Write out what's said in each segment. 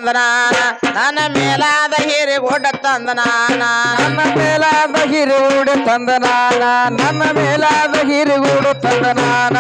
ತಂದನಾನ ನನ್ನ ಮೇಲಾದ ಹಿರಿಗುಡ್ಡ ತಂದನಾನ ನನ್ನ ಮೇಲಾದ ಹಿರಿಗೂಡು ತಂದನಾನ ನನ್ನ ಮೇಲಾದ ಹಿರಿಗೂಡು ತಂದನಾನ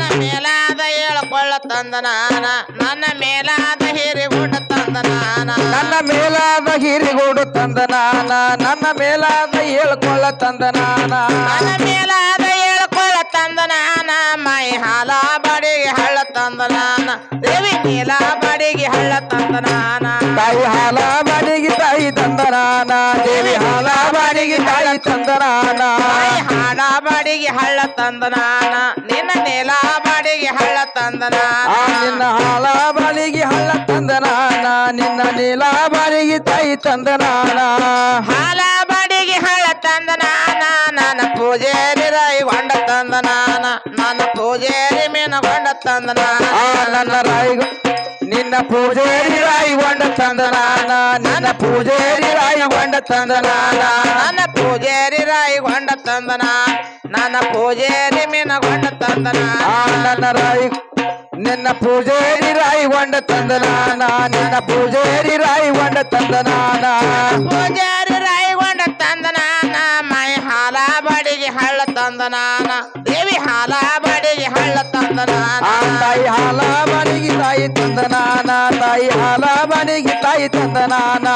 ನನ್ನ ಮೇಲಾದ ಏಳ್ಕೊಳ್ಳ ತಂದನಾನ ನನ್ನ ಮೇಲಾದ ಹಿರಿಗುಡ್ಡ ತಂದನಾನ ನನ್ನ ಮೇಲಾದ ಹಿರಿಗೂಡು ತಂದನಾನ ನನ್ನ ಮೇಲಾದ ಏಳ್ಕೊಳ್ಳ ತಂದನಾನ ನನ್ನ ಮೇಲಾದ ಏಳ್ಕೊಳ್ಳ ತಂದನಾನ ಮೈ ಹಾಲ ಬಡಿಗೆ ಹಳ್ಳ ತಂದನಾನ ದೇವಿ ನೀಲ ಬಡಿಗೆ ಹಳ್ಳ ತಂದನಾನ ತಾಯಿ ಹಾಲ ಬಾಡಿಗೆ ತಾಯಿ ತಂದನಾನ ದೇವಿ ಹಾಲ ಬಾಡಿಗೆ ತಾಯಿ ತಂದನಾನ ತಾಯಿ ಹಾಡ ಬಾಡಿಗೆ ಹಳ್ಳ ತಂದನಾನ ನಿನ್ನ ನೀಲ ಬಾಡಿಗೆ ಹಳ್ಳ ತಂದನಾನ ನಿನ್ನ ಹಾಲ ಬಾಳಿಗೆ ಹಳ್ಳ ತಂದನಾನ ನಿನ್ನ ನೀಲ ಬಾಳಿಗೆ ತಾಯಿ ತಂದನಾನ ಹಾಲ ಬಾಡಿಗೆ ಹಳ್ಳ ತಂದನಾನ ನನ್ನ ಪೂಜೇರಿ ರಾಯಿಗೊಂಡ ತಂದನಾನ ನನ್ನ ಪೂಜೇರಿ ಮೀನಗೊಂಡ ತಂದನಾನ ನನ್ನ ರಾಯಿಗ ನಿನ್ನ ಪೂಜೇರಿ ರಾಯಿಗೊಂಡ ತಂದನಾನ ನಿನ್ನ ಪೂಜೇರಿ ರಾಯಿಗೊಂಡ ತಂದನಾನ ನನ್ನ ಪೂಜೇರಿ ರಾಯಿಗೊಂಡ ತಂದನಾನ ನನ್ನ ಪೂಜೇರಿ ಮೀನಗೊಂಡ ತಂದನಾನ ನನ್ನ ರಾಯಿ ನಿನ್ನ ಪೂಜೇರಿ ರಾಯಿಗೊಂಡ ತಂದನಾನ ನಿನ್ನ ಪೂಜೇರಿ ರಾಯಿಗೊಂಡ ತಂದನಾನ ಪೂಜಾರಿ ರಾಯಿಗೊಂಡ ತಂದನಾನ ಮೈ ಹಾಲ ಬಾಡಿಗೆ ಹಳ್ಳ ತಂದನಾನ ದೇವಿ ಹಾಲ ಬಾಡಿಗೆ ಹಳ್ಳ ತಂದನಾನ ತಾಯಿ ಹಾಲ ಬಾಡಿಗೆ ತಾಯಿ ತಂದನಾನ ತಾಯಿ ಹಾಲ ಬಾಡಿಗೆ ತಾಯಿ ತಂದನಾನ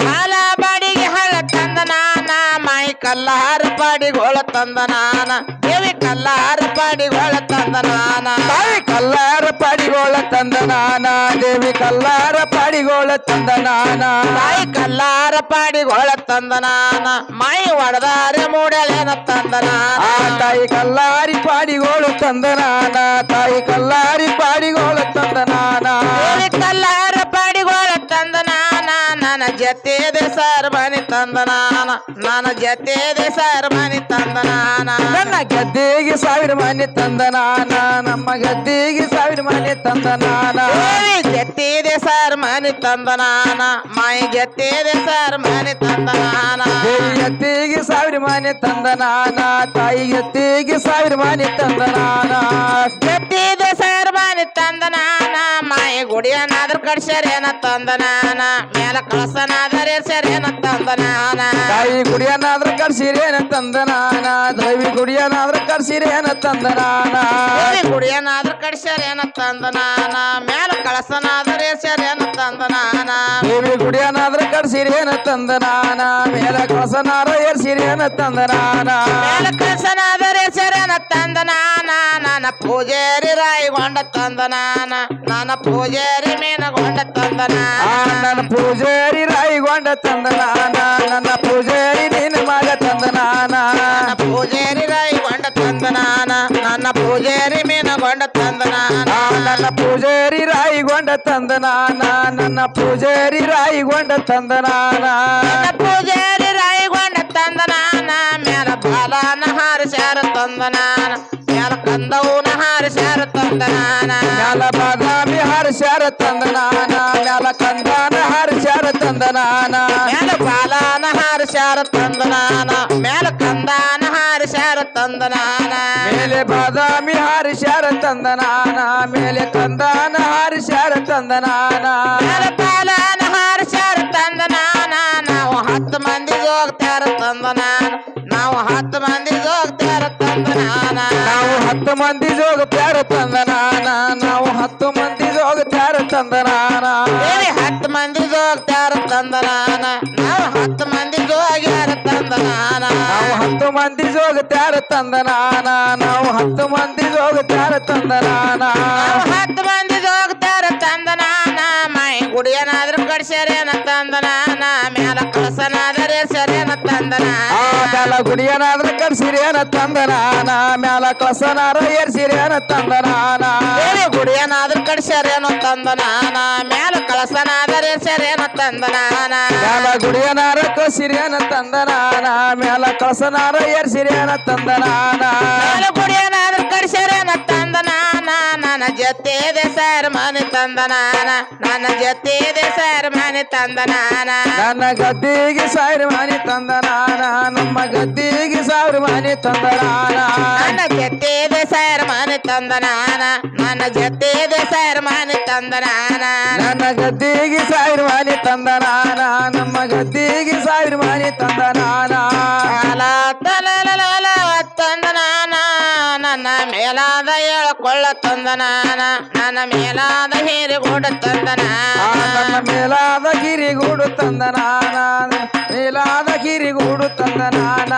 ಹಾಲ ಬಾಡಿಗೆ ಹಳ್ಳ ತಂದನಾನ ಮೈ ಕಲ್ಲಾರ ಪಾಡಿಗೋಳ ತಂದನಾನ ದೇವಿ ಕಲ್ಲಾರ ಪಾಡಿಗೋಳ ತಂದನಾನ ತಾಯಿ ಕಲ್ಲಾರ ಪಾಡಿಗೋಳ ತಂದನಾನ ದೇವಿ ಕಲ್ಲಾರ ಪಾಡಿಗೋಳ ತಂದನಾನ ತಾಯಿ ಕಲ್ಲಾರ ಪಾಡಿಗೋಳ ತಂದನಾನ ಮೈ ಒಡದಾರೆ ಮೂಡಲೇನ ತಂದನಾನ ತಾಯಿ ಕಲ್ಲಾರಿ ಪಾಡಿಗೋಳು ತಂದನಾನ ತಾಯಿ ಕಲ್ಲಾರಿ ಪಾಡಿಗೋಳ ತಂದನಾನ ದೇವಿ ಕಲ್ಲಾರ ಪಾಡಿಗೋಳ ತಂದನಾನ ನನ್ನ ಜತೆದೆ ಸರ್ ಮನಿ ತಂದನಾನ ನನ್ನ ಜತೆದೆ ಸರ್ ಮನಿ ತಂದನಾನ ನನ್ನ ಗದ್ದೆಗೆ ಸಾವಿರ ಮನೆ ತಂದನಾನ ನಮ್ಮ ಗದ್ದೆಗೆ ಸಾವಿರ ಮನೆ ತಂದನಾನ ದೇವಿ ಜತೆದೆ ಸರ್ ಮನಿ ತಂದನಾನ ಮೈ ಜತೆದೆ ಸರ್ ಮನಿ ತಂದನಾನ ದೇವಿ ಗದ್ದೆಗೆ ಸಾವಿರ ಮನೆ ತಂದನಾನ ತಾಯಿ ಗದ್ದೆಗೆ ಸಾವಿರ ಮನೆ ತಂದನಾನ ಜತೆದೆ ಸರ್ ಮನಿ ತಂದನಾನ ಮೈ ಗುಡಿಯನಾದ್ರ ಕಡ್ಸರೇನ ತಂದನಾನ ಮೇಲ ಕಳಸನಾದರೆ ಸರೇನ ತಂದನಾನ ತಾಯಿ ಗುಡಿಯನಾದ್ರ ಕರ್ಸಿರೇನ ತಂದನಾನ ದೇವಿ ಗುಡಿಯನಾದ್ರ ಕರ್ಸಿರೇನ ತಂದನಾನ ದೇವಿ ಗುಡಿಯನಾದ್ರ ಕಡ್ಸರೇನ ತಂದನಾನ ಮೇಲ ಕಳಸನಾದರೆ ಸರೇನ ತಂದನಾನ ದೇವಿ ಗುಡಿಯನಾದ್ರ ಕರ್ಸಿರೇನ ತಂದನಾನ ಮೇಲ ಕಳಸನಾರ ಏರ್ಸಿರೇನ ತಂದನಾನ ಮೇಲ ಕಳಸನಾದರೆ ಸರೇನ ತಂದನಾನ ನನ್ನ ಪೂಜೇರಿ ರಾಯಿಗೊಂಡ ತಂದನಾನ ನನ್ನ ಪೂಜೇರಿ ಮೀನಗೊಂಡ ತಂದನಾನ ನನ್ನ ಪೂಜಾರಿ ರಾಯಿಗೊಂಡ ತಂದನಾನ ನನ್ನ ಪೂಜಾರಿ ನಿನ್ನ ಮಗ ತಂದನಾನ ನನ್ನ ಪೂಜೇರಿ ರಾಯಿಗೊಂಡ ತಂದನಾನ ನನ್ನ ಪೂಜೇರಿ ಮೀನಗೊಂಡ ತಂದನಾನ ನನ್ನ ಪೂಜಾರಿ ರಾಯಿಗೊಂಡ ತಂದನಾನ ನನ್ನ ಪೂಜಾರಿ ರಾಯಿಗೊಂಡ ತಂದನಾನ ನನ್ನ ಪೂಜೇರಿ ರಾಯಿಗೊಂಡ ತಂದನಾನ ಮೇಲ ಬಾಲನ ಹಾರಿಸ್ಯಾರ ತಂದನಾನ ಮೇಲ ಕಂದವನ ಹಾರಿಸ್ಯಾರ ತಂದನಾನ ಮ್ಯಾಲ ಬಾದಾಮಿ ಹರ್ಷಾರ ತಂದನಾನ ಮ್ಯಾಲ ಕಂದಾನ ಹರ್ಷಾರ ತಂದನಾನ ಮೇಲ ಬಾಲನ ಹಾರಿಸ್ಯಾರ ತಂದನಾನ ಮೇಲ ಕಂದಾನ ಹಾರಿಸ್ಯಾರ ತಂದನಾನ ಮೇಲೆ ಬಾದಾಮಿ ಹರ್ಷಾರ ತಂದನಾನ ಮೇಲೆ ಕಂದಾನ ಹರ್ಷಾರ ತಂದನಾನ ಮೇಲ ಬಾಲನ ಹಾರಿಸ್ಯಾರ ತಂದನಾನ ನಾವು 10 ಮಂದಿ ಹೋಗ್ತಾರ ತಂದನಾನ ನಾವು 10 ಮಂದಿ ಹೋಗ್ತಾರ ತಂದನಾನ ನಾವು 10 ಮಂದಿ ಜೋಗತ್ಯಾರ ತಂದನಾನ ನಾವು 10 ಮಂದಿ ಜೋಗತ್ಯಾರ ತಂದನಾನ ದೇವಿ 10 ಮಂದಿ ಹೋಗ್ತಾರ ತಂದನಾನ ನಾವು 10 ಮಂದಿ ಹೋಗ್ಯಾರ ತಂದನಾನ ನಾವು 10 ಮಂದಿ ಜೋಗತ್ಯಾರ ತಂದನಾನ ನಾವು 10 ಮಂದಿ ಜೋಗತ್ಯಾರ ತಂದನಾನ ನಾವು 10 ಮಂದಿ ಹೋಗ್ತಾರ ತಂದನಾನ ಮೈ ಗುಡಿಯನಾದ್ರೂ ಕಡ್ಸರೇನ ತಂದನಾನ ಮೇಲ ಕಳಸನಾದರೆ ಸರೇನ ತಂದನಾನ ಮ್ಯಾಲ ಗುಡಿಯನಾದ್ರ ಕರ್ಸಿರೇನ ತಂದನಾನ ಮ್ಯಾಲ ಕಳಸನಾರ ಏರ್ಸಿರೇನ ತಂದನಾನ ದೇವಿ ಗುಡಿಯನಾದ್ರೂ ಕಡ್ಸರೇನೋ ತಂದನಾನ ಮೇಲ ಕಳಸನಾದರೆ ಸರೇನ ತಂದನಾನ ಮ್ಯಾಲ ಗುಡಿಯನಾರ ಕಸಿರೇನ ತಂದನಾನ ಮ್ಯಾಲ ಕಳಸನಾರ ಏರ್ಸಿರೇನ ತಂದನಾನ ಮೇಲ ಗುಡಿಯನಾದ್ರೂ ಕಡ್ಸರೇನ ತಂದನಾನ ನನ್ನ ಜೊತೆದೆ ಸರ್ ಮನೆ ತಂದನಾನ ನನ್ನ ಜೊತೆದೆ ಸರ್ ಮನೆ ತಂದನಾನ ನನ್ನ ಗದ್ದಿಗೆ ಸಾವಿರ ಮನೆ ತಂದನಾನ ನಮ್ಮ ಗದ್ದಿಗೆ ಸಾವಿರ ಮನೆ ತಂದನಾನ ನನ್ನ ಜೊತೆದೆ ಸರ್ ಮನೆ ಮನೆ ತಂದ ನಾನ ನನ್ನ ಜೊತೆಗೆ ಸಾರ್ ಮನೆ ತಂದ ನಾನ ನನ್ನ ಗದ್ದಿಗೆ ಸಾವಿರ ಮನೆ ತಂದ ನಾನ ನಮ್ಮ ಗದ್ದಿಗೆ ಸಾವಿರ ಮನೆ ತಂದ ನಾನ ಸಾಲ ತಲಲಲ ತಂದ ನಾನ ನನ್ನ ಮೇಲಾದ ಎಳ್ಕೊಳ್ಳ ತಂದ ನಾನ ನನ್ನ ಮೇಲಾದ ಹಿರಿಗೂಡ ತಂದ ನನ್ನ ಮೇಲಾದ ಗಿರಿಗೂಡು ತಂದ ನಾನ ಮೇಲಾದ ಗಿರಿಗೂಡು ತಂದ ನಾನ